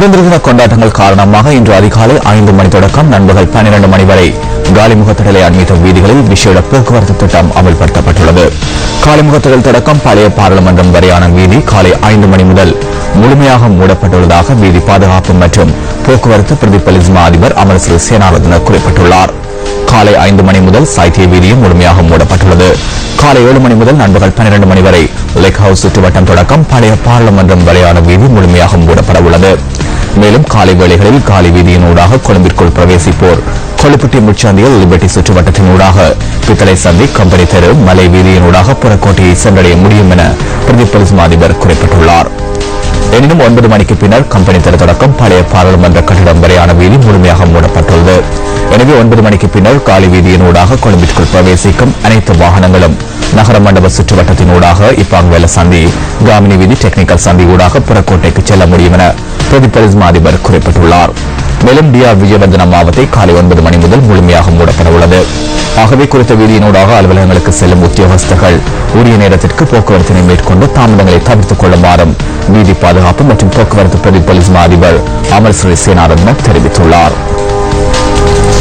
சுதந்திர தின கொண்டாட்டங்கள் காரணமாக இன்று அதிகாலை 5 மணி தொடக்கம் நண்பகல் 12 மணி வரை காலிமுகத்திடலை அண்மித்த வீதிகளில் விசேட போக்குவரத்து திட்டம் அமல்படுத்தப்பட்டுள்ளது. காலிமுகத்திடல் தொடக்கம் பழைய பாராளுமன்றம் வரையான வீதி காலை 5 மணி முதல் முழுமையாக மூடப்பட்டுள்ளதாக வீதி பாதுகாப்பு மற்றும் போக்குவரத்து பிரதி போலீஸ் மா அதிபர் அமரசிறி சேனாரத்ன குறிப்பிட்டுள்ளார். காலை 5 மணி முதல் சாய்த்திய வீதியும் முழுமையாக மூடப்பட்டுள்ளது. காலை 7 மணி முதல் நண்பகல் 12 மணி வரை லேக் ஹவுஸ் சுற்றுவட்டம் தொடக்கம் பழைய பாராளுமன்றம் வரையான வீதி முழுமையாக மூடப்பட உள்ளது. மேலும் காலை வேளைகளில் காலி வீதியினூடாக கொழும்பிற்குள் பிரவேசிப்போர் கொழுப்புட்டி முச்சந்தியில் லிபர்டி சுற்றுவட்டத்தினூடாக பித்தளை சந்தி கம்பெனி தெரு மலை வீதியினூடாக புறக்கோட்டையை சென்றடைய முடியும் என பிரதி போலீஸ் மா அதிபர் குறிப்பிட்டுள்ளார். எனினும் 9 மணிக்கு பின்னர் கம்பெனி தெரு தொடக்கம் பழைய பாராளுமன்ற கட்டிடம் வரையான வீதி முழுமையாக மூடப்பட்டுள்ளது. எனவே 9 மணிக்கு பின்னர் காலி வீதியினூடாக கொழும்பிற்குள் பிரவேசிக்கும் அனைத்து வாகனங்களும் நகர மண்டப சுற்றுவட்டத்தினூடாக இப்பாங்வேல சந்தி காமினி வீதி டெக்னிக்கல் சந்தி ஊடாக புறக்கோட்டைக்கு செல்ல முடியும் என பிரதி போலீஸ் மா அதிபர் குறிப்பிட்டுள்ளார். மேலும் டிஆர் விஜயவர்தன மாவட்டத்தை காலை 9 மணி முதல் முழுமையாக மூடப்பட உள்ளது. ஆகவே குறித்த வீதியினூடாக அலுவலகங்களுக்கு செல்லும் உத்தியோகஸ்தர்கள் உரிய நேரத்திற்கு போக்குவரத்தினை மேற்கொண்டு தாமதங்களை தவிர்த்துக் கொள்ளுமாறும் வீதி பாதுகாப்பு மற்றும் போக்குவரத்து பிரதி போலீஸ் மா அதிபர் அமரசிறி சேனாரத்ன தெரிவித்துள்ளார்.